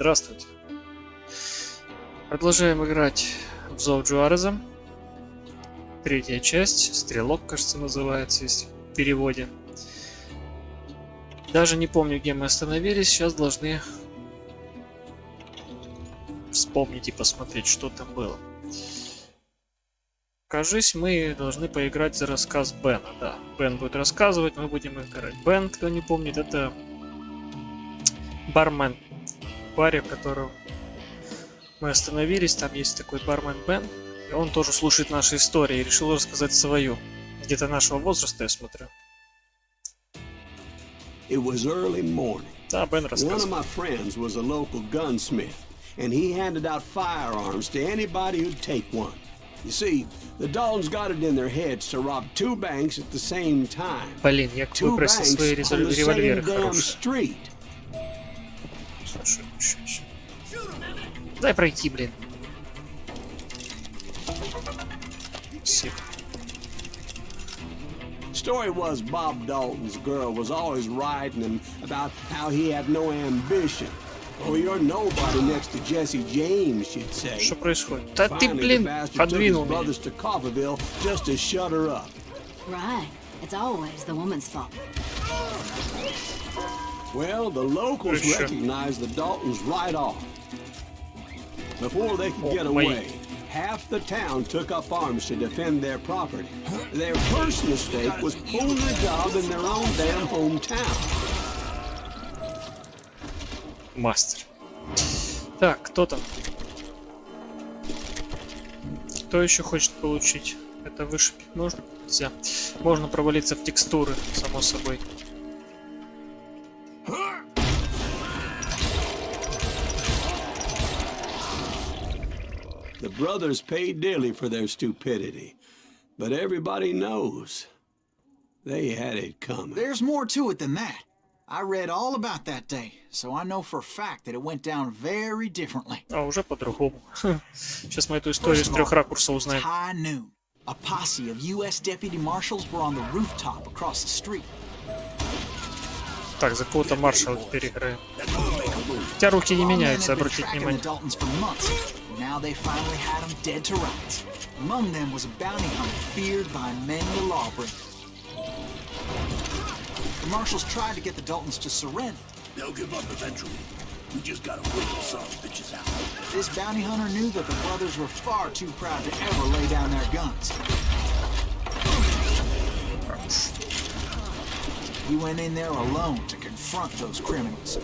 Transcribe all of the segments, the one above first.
Здравствуйте. Продолжаем играть в зов Juarez. Третья часть. Стрелок, кажется, называется, если в переводе. Даже не помню, где мы остановились. Сейчас должны вспомнить и посмотреть, что там было. Кажись, мы должны поиграть за рассказ Бена. Да, Бен будет рассказывать, мы будем играть. Бен, кто не помнит, это бармен в баре, в котором мы остановились. Там есть такой бармен Бен. И он тоже слушает наши истории и решил рассказать свою. Где-то нашего возраста, я смотрю. It was early morning. Да, Бен One of рассказывает. my friends was a local gunsmith, and he handed out firearms to anybody who'd take one. You see, the Daltons got it in their heads to rob two banks at the same time. Блин, я Two выбросил banks свои on the револьверы same damn хорошие. street. Слушай, дай пройти, блин. Спасибо. Story was Bob Dalton's girl was always riding him about how he had no ambition. Oh, you're nobody next to Jesse James, she'd say. Что происходит? Да ты, Finally, the блин, bastard took his подвинул меня. brothers to Coffeyville just to shut her up. Right. It's always the woman's fault. Well, the locals Sure. recognized the Daltons right off. Before they could get Oh, wait. away, half the town took up arms to defend their property. Their first mistake was pulling a job in their own damn hometown. Мастер. Так, кто там? Кто еще хочет получить? Это вышибить можно? Нельзя. Можно провалиться в текстуры, само собой. The brothers paid dearly for their stupidity, but everybody knows they had it coming. There's more to it than that. I read all about that day, so I know for a fact that it went down very differently. А, уже по-другому. Сейчас мы эту историю с трех ракурсов узнаем. High noon. A posse of U.S. deputy marshals were on the rooftop across the street. Так, за кого-то маршала теперь играем. Хотя руки не All men меняются, had been обратите tracking the внимание. Daltons for months. Now they finally had them dead to rights. Among them was a bounty hunter feared by many a lawbreaker. The marshals tried to get the Daltons to surrender. They'll give up eventually. We just gotta wait the son of bitches out. This bounty hunter knew that the brothers were far too proud to ever lay down their guns. He went in there alone to confront those criminals.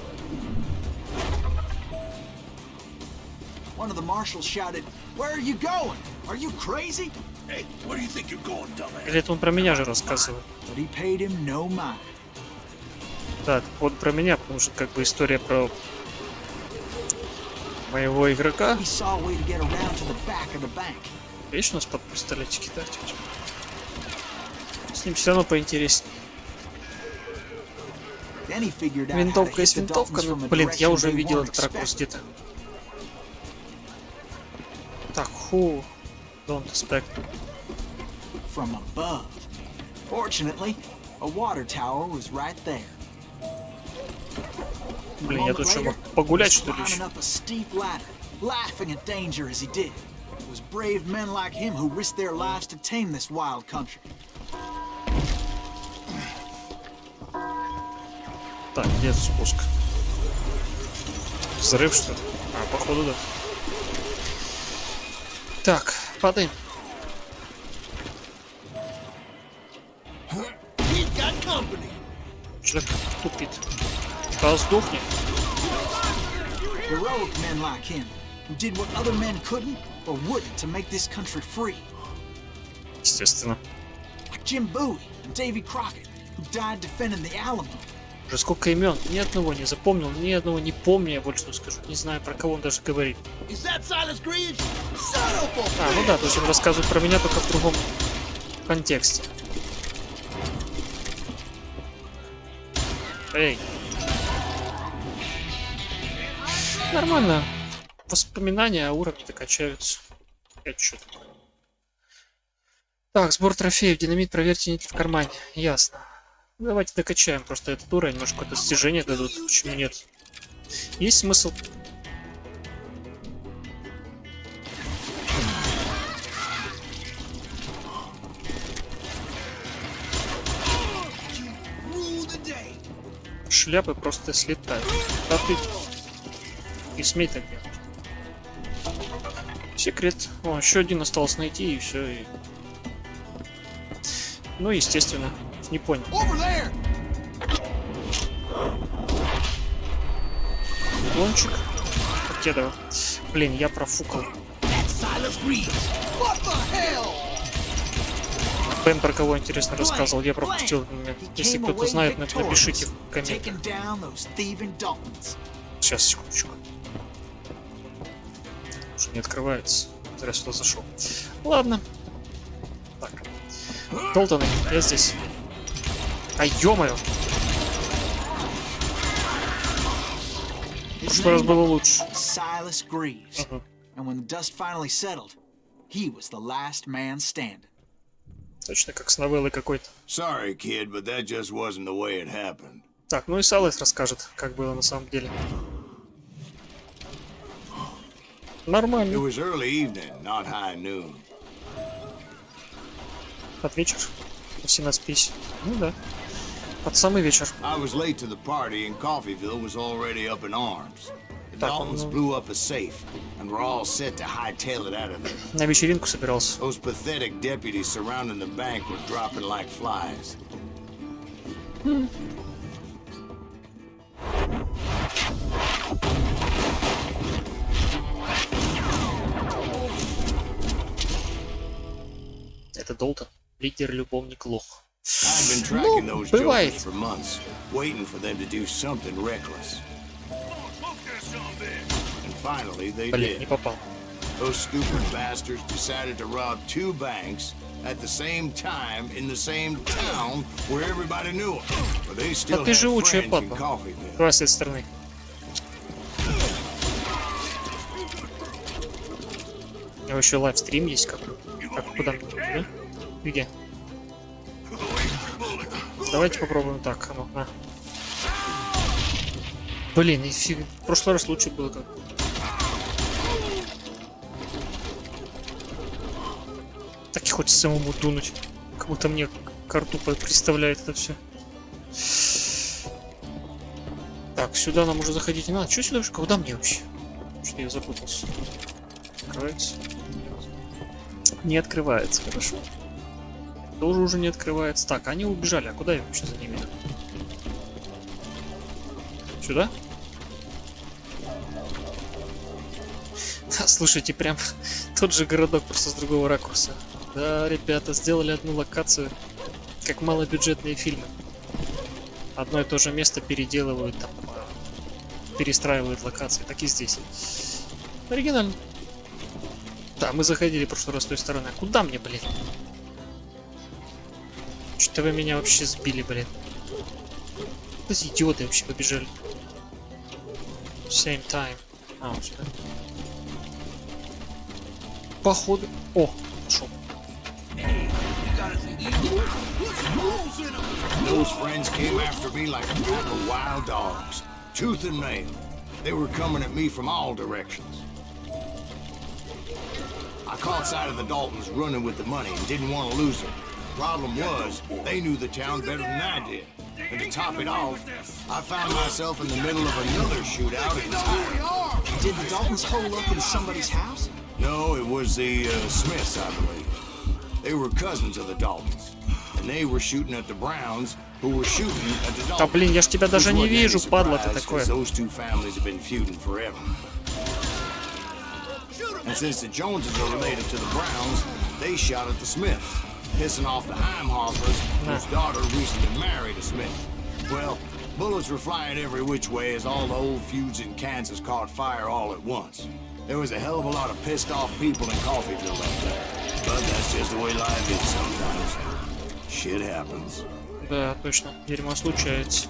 One of the marshals shouted, "Where are you going? Are you crazy?" Hey, where do you think you're going, dumbass? Или это он про меня же рассказывает? But he paid him no mind. Да, вот про меня, потому что как бы история про моего игрока. He saw a way to get around to the back of the bank. Видишь, у нас под пистолетики, да? С ним все равно поинтереснее. Then he figured out how to Винтовка hit есть the винтовка, Daltons но, from a блин, я direction уже they видел weren't этот ракурс expecting. где-то. Так, who don't expect. From above. Fortunately, a water tower was right there. Блин, я тут что, мог погулять, что ли, еще? Climbing up a steep ladder, laughing at danger as he did. It was brave men like him who risked their lives to tame this wild country. Так, где спуск? Взрыв, что ли? А, походу, да. Так, падаем. He's got company. Человек тупит. Да сдохни. Heroic men like him, who did what other men couldn't or wouldn't to make this country free. Естественно. Like Jim Bowie and Davy Crockett, who died defending the Alamo. Уже сколько имен, ни одного не запомнил, ни одного не помню, я больше что скажу. Не знаю, про кого он даже говорит. Is that Silas Greaves? Son of a... А, ну да, то есть он рассказывает про меня только в другом контексте. Эй. Нормально. Воспоминания о уровне-то качаются. Это что такое? Так, сбор трофеев. Динамит, проверьте, нет ли в кармане. Ясно. Давайте докачаем просто этот уровень. Может, какое-то достижение дадут. Почему нет? Есть смысл шляпы просто слетают. Да ты... И смей так делать. Секрет. О, еще один осталось найти, и все. И... Ну, естественно. Не понял. Лончик. Кедово. Блин, я профукал. Бен про кого интересно рассказывал, я пропустил. Если кто-то знает, напишите в комментариях. Сейчас, секундочку. Уже не открывается. Зря сюда зашел. Ладно. Так. Долтоны, я здесь. А ё-моё! В прошлый раз было лучше. Точно как с новеллой какой-то. Sorry, kid, but that just wasn't the way it happened. Так, ну и Салес расскажет, как было на самом деле. It Нормально. was early evening, not high noon. Под вечер. 18:50. Ну да. Под самый вечер. I was late to the party and Coffeeville was already up in arms. The Daltons blew up a safe and were all set to hightail it out of there. На вечеринку собирался. Those pathetic deputies surrounding the bank were dropping like flies. Это Долтон. Лидер, любовник, лох. I'd been tracking those бывает. jokers for months, waiting for them to do something reckless. And finally, they Блин, не did. попал. Those stupid bastards decided to rob 2 banks at the same time in the same town where everybody knew them. But they still ты had живучая friends in папа. Coffeeville. Давай с этой стороны. У него еще лайвстрим есть какой-то. Как куда? Да? Где? Давайте попробуем так. Ну, на. Блин, и фиг. В прошлый раз лучше было как. Так и хочется самому дунуть. Как будто мне карту представляет это все. Так, сюда нам уже заходить не надо. Что сюда вообще? Куда мне вообще? Что я запутался. Открывается. Не открывается, хорошо. Тоже уже не открывается. Так, они убежали. А куда я вообще за ними? Сюда? Слушайте, прям тот же городок, просто с другого ракурса. Да, ребята, сделали одну локацию, как малобюджетные фильмы. Одно и то же место переделывают, там, перестраивают локации. Так и здесь. Оригинально. Да, мы заходили в прошлый раз с той стороны. А куда мне, блин? Что-то вы меня вообще сбили, блин. Эти идиоты вообще побежали. Same time. А, вот сюда. Походу. О, нашел. Those friends came after me like a pack of wild dogs, tooth and nail. They were coming at me from all directions. I caught sight of the Daltons running with the money and didn't want to lose it. Problem was, they knew the town better than I did. And to top it off, I found myself in the middle of another shootout entirely. Did the Daltons hole up in somebody's house? No, it was the Smiths, I believe. They were cousins of the Daltons. And they were shooting at the Browns, who were shooting at the Daltons. Да блин, я ж тебя даже не Which wasn't any вижу, падла ты surprise, такое. 'cause those two families have been feuding forever. And since the Joneses are related to the Browns, they shot at the Smiths, pissing off the Heimhoffers, whose daughter recently married a Smith. Well, bullets were flying every which way as all the old feuds in Kansas caught fire all at once. There was a hell of a lot of pissed off people in Coffeeville that day. But that's just the way life is sometimes. Shit happens. Да, точно. Дерьмо случается.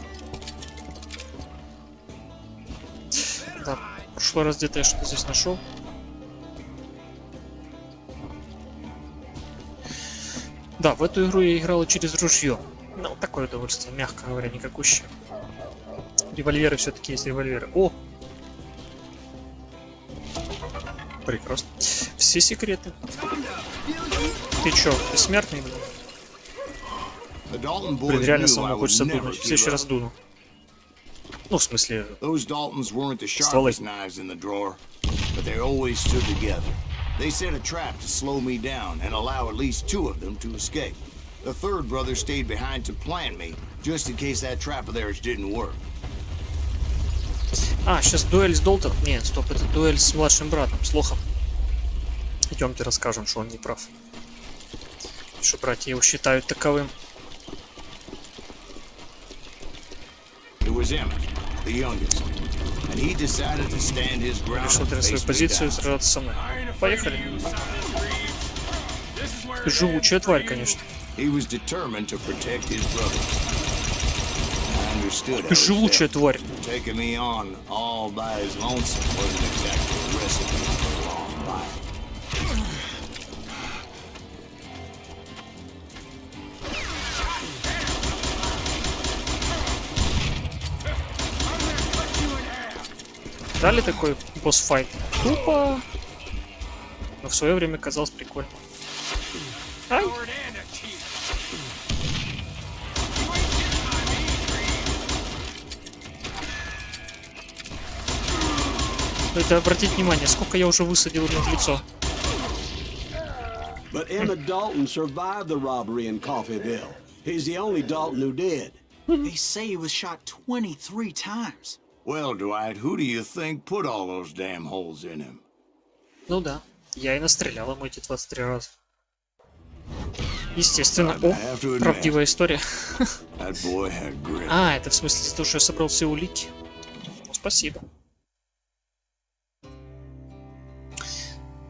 Да, в прошлый раз где-то я что-то здесь нашел. Да, в эту игру я играл через ружье. Ну, такое удовольствие, мягко говоря, никакущее. Револьверы все-таки есть револьверы. О! Прекрасно. Все секреты. Ты чё, бессмертный, блин? Блин, реально самому хочется дунуть. В следующий раз дуну. Ну, в смысле, Those Daltons weren't the стволы. sharpest knives in the drawer, but they always stood together. They set a trap to slow me down and allow at least 2 of them to escape. The third brother stayed behind to plant me, just in case that trap of theirs didn't work. А, сейчас дуэль с Долтон. Нет, стоп, это дуэль с младшим братом, с Лохом. Идемте расскажем, что он не прав. Что братья его считают таковым. It was Emmett, the youngest, and he decided to stand his ground Решил and на свою face me позицию и down. сражаться со мной. Поехали. Ты живучая тварь, конечно. He was determined to protect his brother. I understood how Ты he живучая felt. тварь. Taking me on all by his lonesome wasn't exactly a recipe for a long life. Дали такой босс-файт. Тупо. Но в свое время казалось прикольно. Ай. Это обратить внимание, сколько я уже высадил ему в лицо. But Emmett Dalton survived the robbery in Coffeeville. He's the only Dalton who did. They say he was shot 23 times. Well, Dwight, who do you think put all those damn holes in him? Ну да, я и настрелял ему эти 23 раза. Естественно. О, правдивая история. That boy had grit. А, это в смысле за то, что я собрал все улики. Ну, спасибо.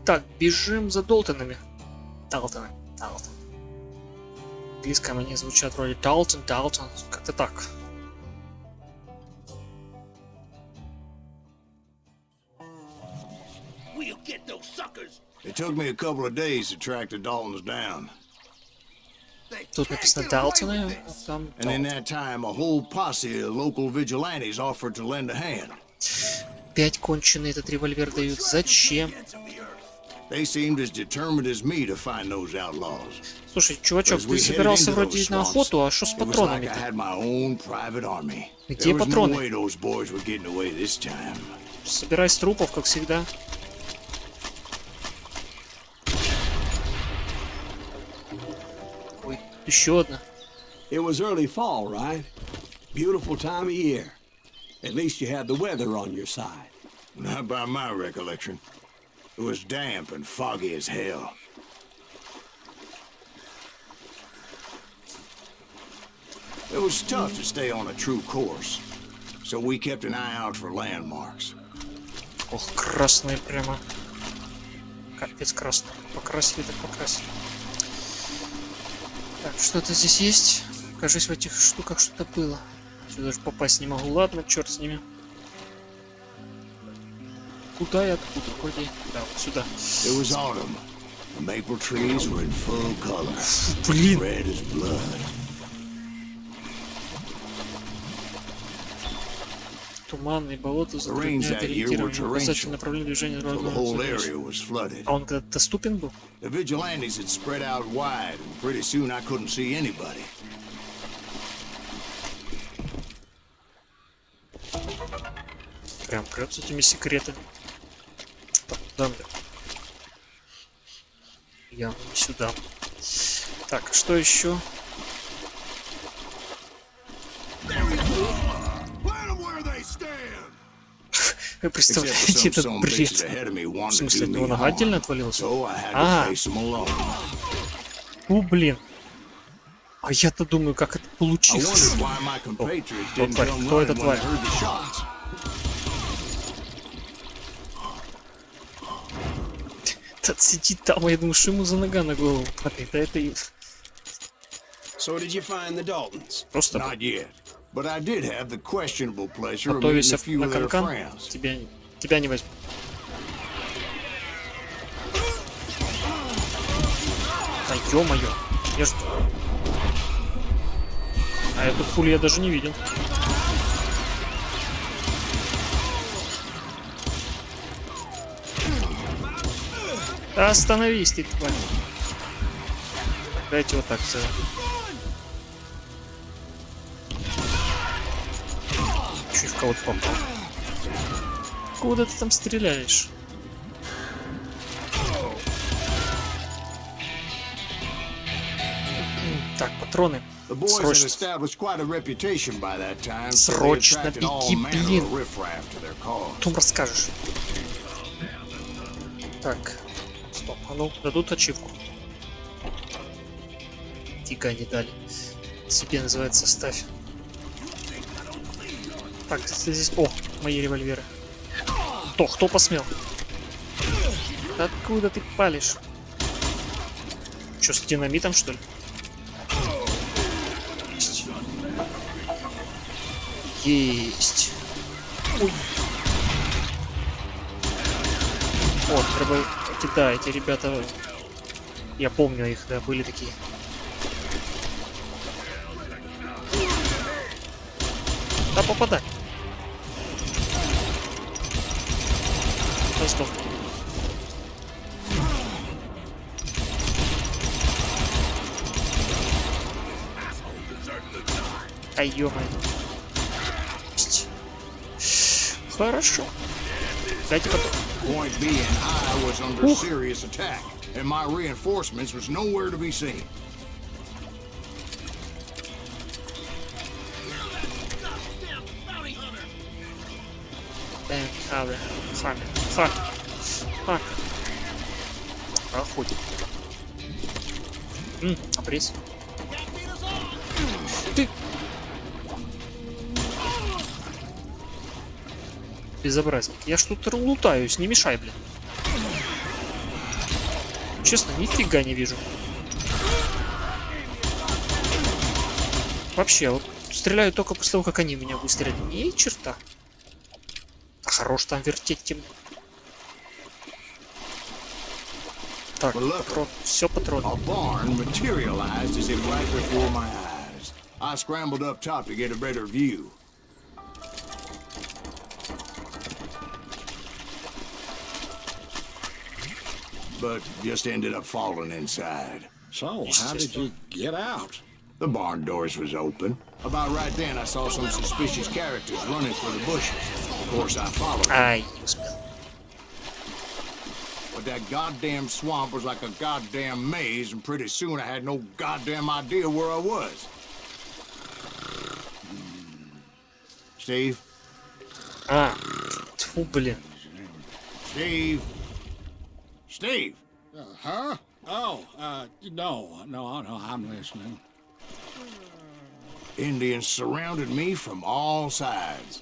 Так, бежим за Долтонами. Далтоны. Далтон. В английском они звучат вроде Далтон, Далтон. Как-то так. It took me a couple of days to track the Daltons down. Тут написано Далтоны, а там And in Далтон. that time, a whole posse of local vigilantes offered to lend a hand. 5 конченые этот револьвер дают. Зачем? They seemed as determined as me to find those outlaws. Слушай, чувачок, As ты we headed собирался into вроде those на swamps, охоту, а что с it was like I патронами-то? had my own private army. Где There was no патроны? way those boys were getting away this time. Собирай с трупов, как всегда. Ой, еще одна. It was early fall, right? Beautiful time of year. At least you had the weather on your side. Not by my recollection. It was damp and foggy as hell. It was tough to stay on a true course, so we kept an eye out for landmarks. Ох, красные прямо. Капец красный. Покрасили так покрасили. Так, что-то здесь есть? Кажись, в этих штуках что-то было. Сюда же попасть не могу. Ладно, черт с ними. Куда и откуда? Вроде... Да, вот сюда. It was autumn. The maple trees were in full color, Блин. red as blood. Туманные болота The rains затрудняют that year were ориентирование. Указатель torrential, направления движения so the whole area was flooded. А он когда-то доступен был? The vigilantes had spread out wide, and pretty soon I couldn't see anybody. Прям с этими секретами. Так, куда мне? Я не сюда. Так, что еще? Вы представляете этот бред? В смысле, от него нога отдельно отвалилась? А, блин. А я-то думаю, как это получилось. Кто эта тварь? Тот сидит там, а я думаю, что ему за нога на голову падает. А это So did you find the Daltons? просто Not yet, but I did have the questionable pleasure of meeting готовись a few на of their канкан. friends. Тебя не возьму. Да ё-моё. Я ж... А эту пулю я даже не видел. Да остановись ты, тварь. Дайте вот так сделаем. Чё Ты в кого-то попал. Куда ты там стреляешь? Так, патроны. The boys had Срочно. established quite a reputation by that time, so they Срочно attracted all беги, manner блин. of riffraff to their cause. Потом расскажешь. Так, стоп, а ну, дадут ачивку. Фига не дали. Себе называется ставь. Так, здесь... О, мои револьверы. Кто посмел? Откуда ты палишь? Че, с динамитом, что ли? Есть. Ой. Вот, треба... Да, эти ребята... Я помню их, да, были такие. Да, попадай. Да, сдохни. Ай, ё-моё. Хорошо. Дайте потом. Point being, I was under serious attack, and my reinforcements was nowhere to be seen. Охотник. Обрез. Ты. Безобразник. Я ж тут лутаюсь, не мешай, блин. Честно, нифига не вижу. Вообще, вот стреляю только после того, как они в меня выстрелят. Ни черта. А хорош там вертеть тем. Так, патрон. Все патроны. A barn materialized as if right before my eyes. I scrambled up top to get a better view. But just ended up falling inside. So, how did you get out? The barn doors was open. About right then, I saw some suspicious characters running for the bushes. Of course, I followed them. Ай, не успел. But that goddamn swamp was like a goddamn maze, and pretty soon I had no goddamn idea where I was. Steve? А, тьфу, блин. Steve? Steve? Huh? Oh, no, I'm listening. Indians surrounded me from all sides.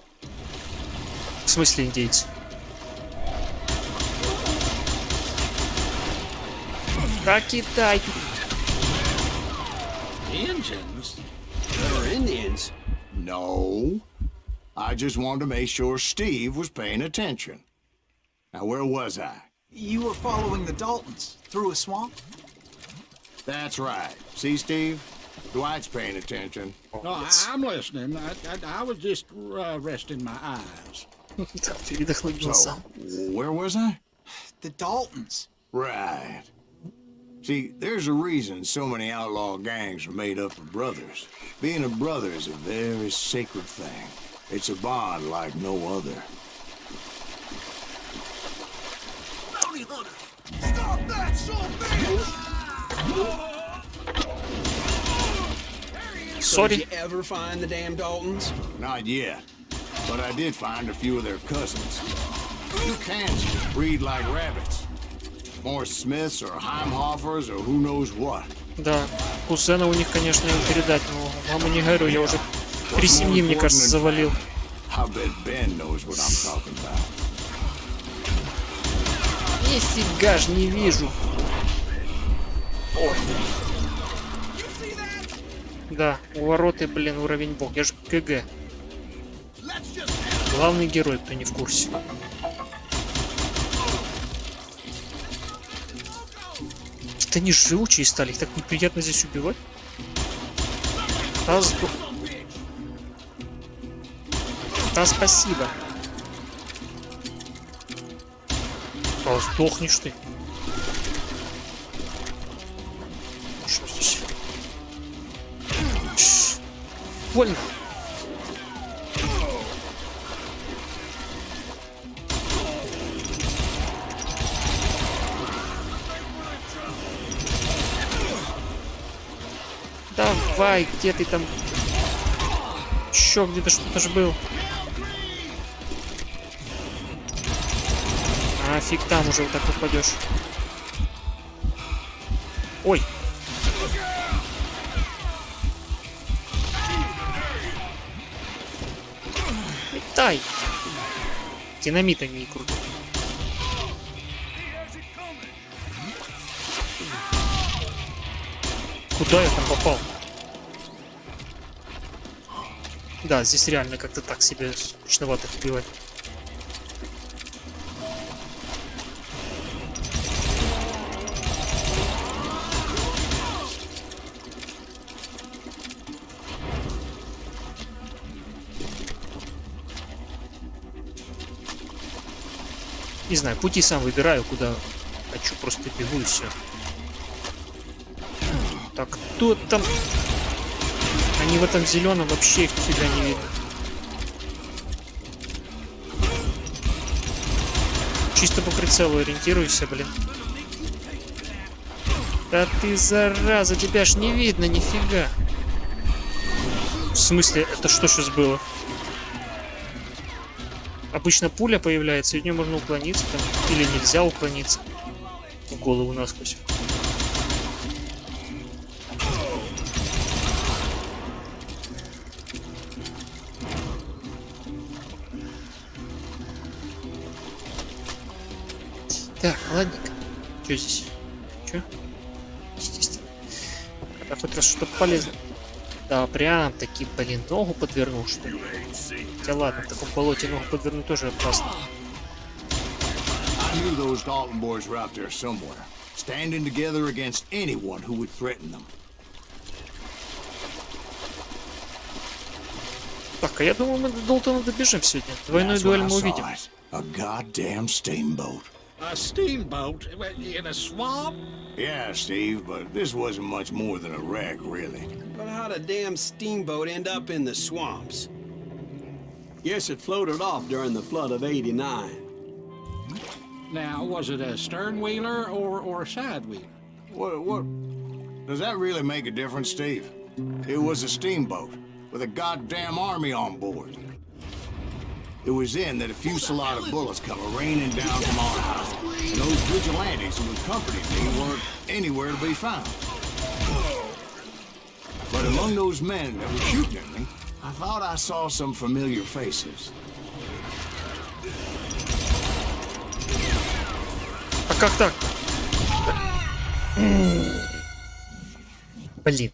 В смысле индейцы? Да кидай. Engines? They're Indians. No. I just wanted to make sure Steve was paying attention. Now, where was I? You were following the Daltons through a swamp? That's right. See, Steve? Dwight's paying attention. No, I'm listening. I was just resting my eyes. Так, передохнуть был So, сам. where was I? The Daltons. Right. See, there's a reason so many outlaw gangs are made up of brothers. Being a brother is a very sacred thing. It's a bond like no other. Stop that, son So did Сори. you ever find the damn Daltons? Not yet, but I did find a few of their cousins. You Kansas breed like rabbits. More Smiths or Heimhoffers or who knows what. Да, кузена у них, конечно, им передать, но маму не говорю, я уже 3 семьи, мне кажется, завалил. I bet Ben knows what I'm talking about. Нифига ж не вижу. Ой. Да, у вороты, блин, уровень бог. Я же КГ. Главный герой, кто не в курсе. Какие-то они живучие стали, их так неприятно здесь убивать. Да, спасибо. А, сдохнешь ты. Что здесь? Больно. давай, где ты там? Еще где-то что-то же был. А фиг там уже вот так упадешь. Ой. Летай. Динамита не круто. Куда я там попал? Да, здесь реально как-то так себе скучновато вбивать. Не знаю, пути сам выбираю, куда хочу, просто бегу и все. Так, кто там? Они в этом зеленом вообще их фига не видно. Чисто по прицелу ориентируйся, блин. Да ты зараза, тебя ж не видно, нифига. В смысле, это что сейчас было? Обычно пуля появляется, и от нее можно уклониться там, или нельзя уклониться. В голову насквозь. Так, ладненько. Что здесь? Что? Естественно. Когда хоть раз что-то полезно. Да, прям таки, блин, ногу подвернул, что ли? Хотя ладно, в таком болоте ногу подвернуть тоже опасно. I knew those Dalton boys were out there somewhere, standing together against anyone who would threaten them. Так, а я думаю, мы до Долтона добежим сегодня. Двойную That's дуэль when I мы saw увидим. it. A goddamn steamboat. A steamboat in a swamp? Yeah, Steve, but this wasn't much more than a wreck, really. But how'd a damn steamboat end up in the swamps? Yes, it floated off during the flood of '89. Now, was it a stern wheeler or a side wheeler? What? Does that really make a difference, Steve? It was a steamboat with a goddamn army on board. It was then that a fusillade of bullets come raining down from on high, and those vigilantes who accompanied me weren't anywhere to be found. But among those men that were shooting at me, I thought I saw some familiar faces. А как так? Блин.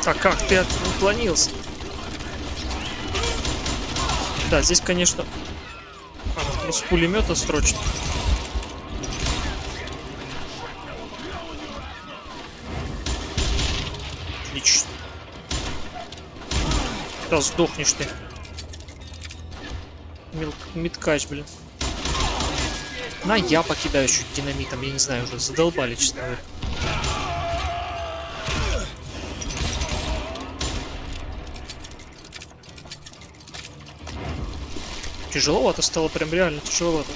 А как ты уклонился? Да, здесь, конечно, с пулемета строчно. Отлично. Да сдохнешь ты. Миткач, блин. На, я покидаю чуть динамитом, я не знаю, уже задолбали, честно говоря. Тяжеловато стало, прям реально тяжеловато.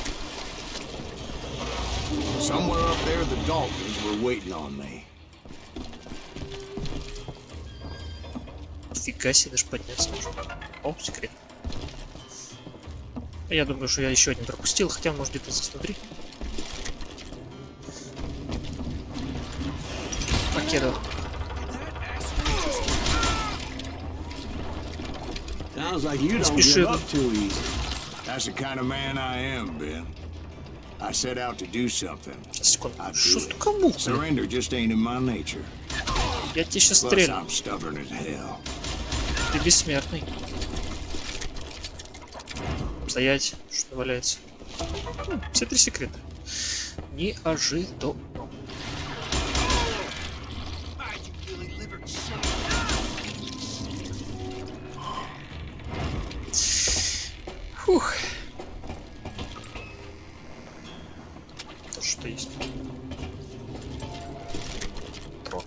Somewhere up there, the Daltons were waiting on me. Фига себе, даже подняться можно. О, секрет. Я думаю, что я еще один пропустил, хотя может где-то здесь внутри. Покедал. Sounds like you don't Спешил. give up too easy. That's the kind of man I am, Ben. I set out to do something. Сейчас, секунду. I Что do ты it. кому? Surrender just ain't in my nature. Я тебе сейчас Plus, стрелю. I'm stubborn as hell. Ты бессмертный. Стоять, что валяется. Все три секрета. Неожиданно. Фух. То, что есть. Патрон.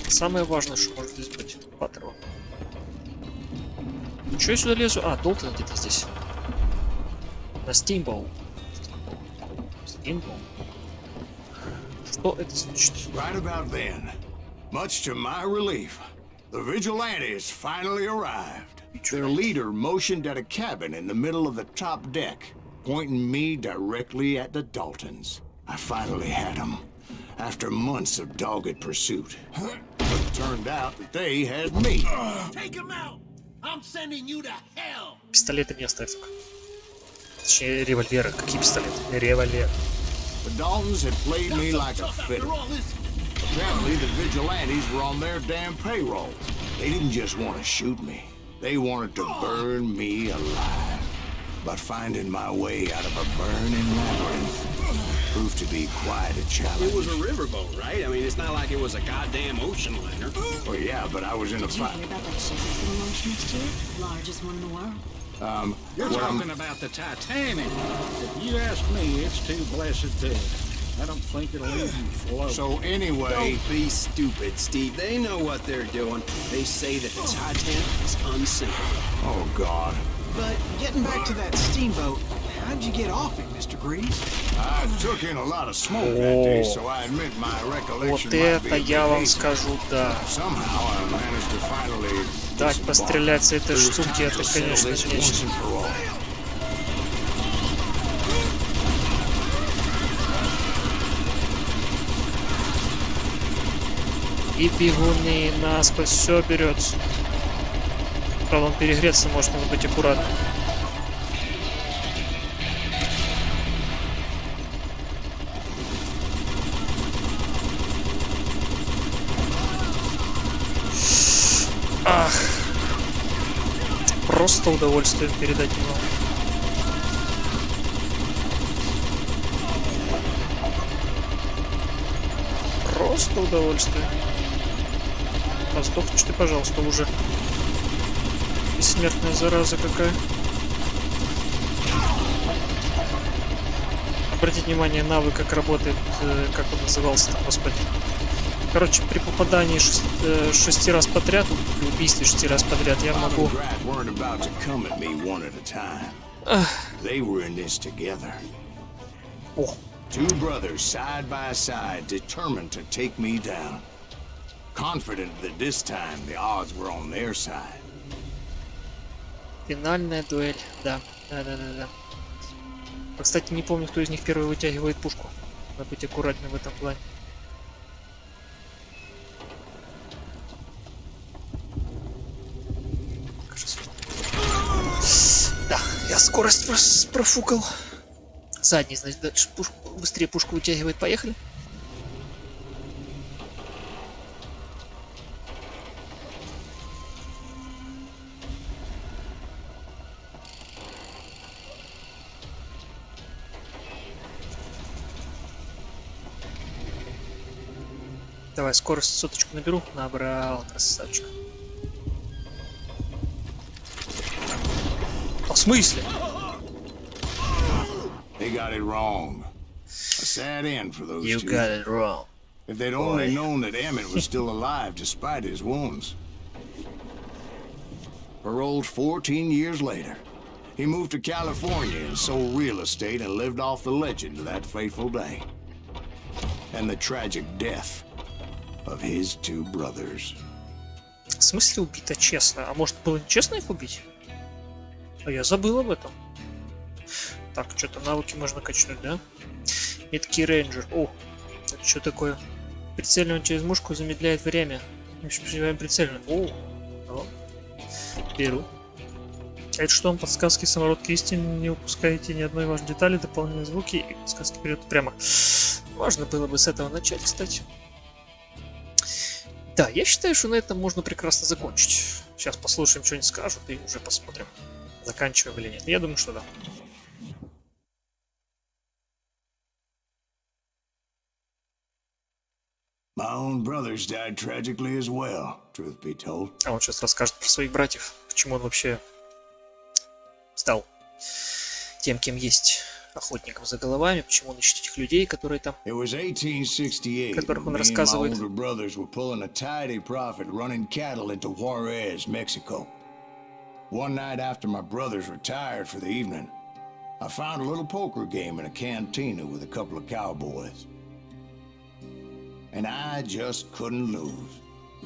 Самое важное, что может здесь быть. Патрон. Че я сюда лезу? А, Долтон где-то здесь. На Steamboat. Steamboat. Что это значит? Right about then, much to my relief, the vigilantes finally arrived. Their leader motioned at a cabin in the middle of the top deck, pointing me directly at the Daltons. I finally had them, after months of dogged pursuit. But it turned out that they had me. Take him out! I'm sending you to hell! Пистолеты не оставь. Точнее, револьверы. Какие пистолеты? Револьвер. The Daltons had played me like a fiddle. Apparently, the vigilantes were on their damn payroll. They didn't just want to shoot me. They wanted to burn me alive. But finding my way out of a burning labyrinth proved to be quite a challenge. It was a riverboat, right? I mean, it's not like it was a goddamn ocean liner. Well, yeah, but I was in a Did you fight. hear about that ship that's gonna launch next year? Largest one in the world. You're talking about the Titanic. If you ask me, it's too blessed to. I don't think it'll even float. So anyway, Don't be stupid, Steve. They know what they're doing. They say that the Titanic is unsinkable. oh God, But getting back to that steamboat, how'd you get off it, Mr. Greaves? I took in a lot of smoke that day, so I admit my recollection Вот might be это a я bit вам hazy. скажу, да. Somehow I managed to finally Дать disembark. пострелять с этой It was штуки, time это, to settle конечно, this once нечто. and for all. И бегуны, насквозь все берется. Правда, он перегреться может, надо быть аккуратным. Ах. Просто удовольствие передать не могу. Просто удовольствие. Сдохнешь ты, пожалуйста, уже. Бессмертная зараза какая. Обратите внимание, навык как работает, как он назывался-то, господи. Короче, при попадании 6 раз подряд, при убийстве 6 раз подряд, я Mom могу... and Brad weren't about to come at me one at a time. They were in this together. О, Two brothers side by side, determined to take me down. Confident that this time the odds were on their side. финальная дуэль, да. Да. Кстати, не помню, кто из них первый вытягивает пушку. Надо быть аккуратным в этом плане. Кажется. Да, я скорость профукал. Задний, значит, дальше быстрее пушку вытягивает. Поехали. Давай, скорость соточку наберу. Набрал, красавчик. В смысле? They got it wrong. A sad end for those You two. got it wrong. If they'd only known that Emmett was still alive despite his wounds. Paroled 14 years later, he moved to California and sold real estate and lived off the legend of that fateful day. And the tragic death of his two brothers. В смысле убито честно? А может было нечестно их убить? А я забыл об этом. Так, что-то навыки можно качнуть, да? Меткий рейнджер. О, это что такое? Прицеливание через мушку замедляет время. Прицеливание. О, беру. А это что, подсказки, самородки истины, не упускаете ни одной важной детали, дополнительные звуки и подсказки вперед прямо. Можно было бы с этого начать, кстати. Да, я считаю, что на этом можно прекрасно закончить. Сейчас послушаем, что они скажут, и уже посмотрим, заканчиваем или нет. Я думаю, что да. My own brothers died tragically as well, truth be told. А он сейчас расскажет про своих братьев, почему он вообще стал тем, кем есть, охотником за головами, почему он ищет этих людей, которые там. It was 1868. Которых он Me and my рассказывает. older brothers were pulling a tidy profit running cattle into Juarez, Mexico. One night after my brothers retired for the evening, I found a little poker game in a cantina with a couple of cowboys. And I just couldn't lose.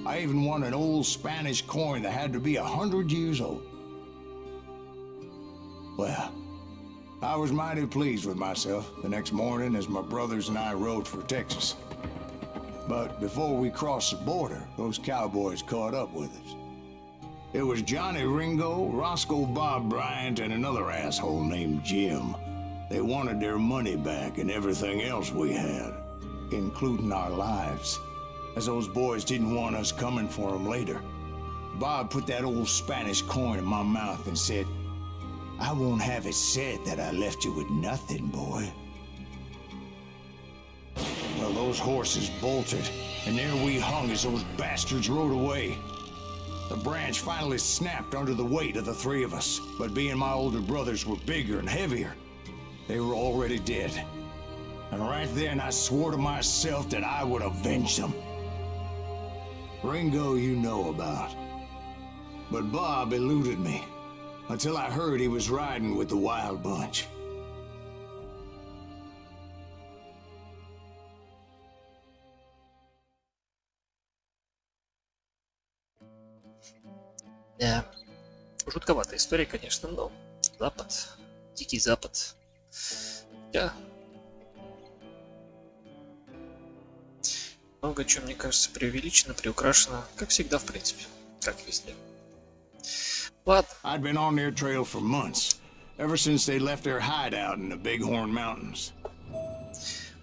I even won an old Spanish coin that had to be 100 years old. Well, I was mighty pleased with myself the next morning as my brothers and I rode for Texas. But before we crossed the border, those cowboys caught up with us. It was Johnny Ringo, Roscoe Bob Bryant, and another asshole named Jim. They wanted their money back and everything else we had, including our lives, as those boys didn't want us coming for them later. Bob put that old Spanish coin in my mouth and said, "I won't have it said that I left you with nothing, boy." Well, those horses bolted, and there we hung as those bastards rode away. The branch finally snapped under the weight of the three of us, but being my older brothers were bigger and heavier, they were already dead. And right then I swore to myself that I would avenge them. Ringo you know about. But Bob eluded me, until I heard he was riding with the Wild Bunch. Да. Жутковатая история, конечно, но Запад, Дикий Запад. Я много чего, мне кажется, преувеличено, приукрашено, как всегда, в принципе, как везде. Ладно. I'd been on their trail for months, ever since they left their hideout in the Bighorn Mountains.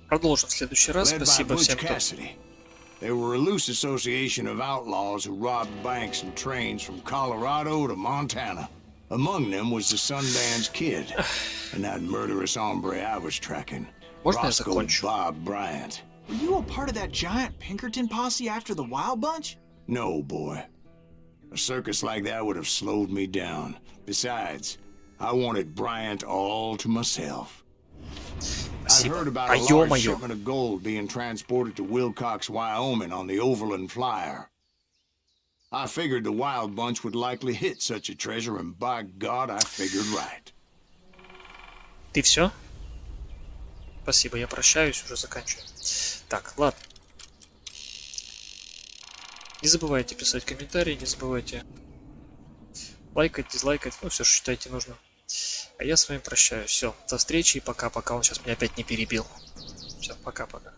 Продолжим в следующий раз. Led by Спасибо Butch всем, кто... Cassidy. They were a loose association of outlaws who robbed banks and trains from Colorado to Montana. Among them was the Sundance Kid, and that murderous hombre I was tracking, Roscoe Bob Bryant. Were you a part of that giant Pinkerton posse after the Wild Bunch? No, boy. A circus like that would have slowed me down. Besides, I wanted Bryant all to myself. I heard about a large shipment of gold being transported to Wilcox, Wyoming on the Overland Flyer. I figured the Wild Bunch would likely hit such a treasure, and by God, I figured right. Ты все? Спасибо, я прощаюсь, уже заканчиваю. Так, ладно. Не забывайте писать комментарии, не забывайте лайкать, дизлайкать, ну все, что считаете нужно. А я с вами прощаюсь. Все, до встречи и пока-пока. Он сейчас меня опять не перебил. Все, пока-пока.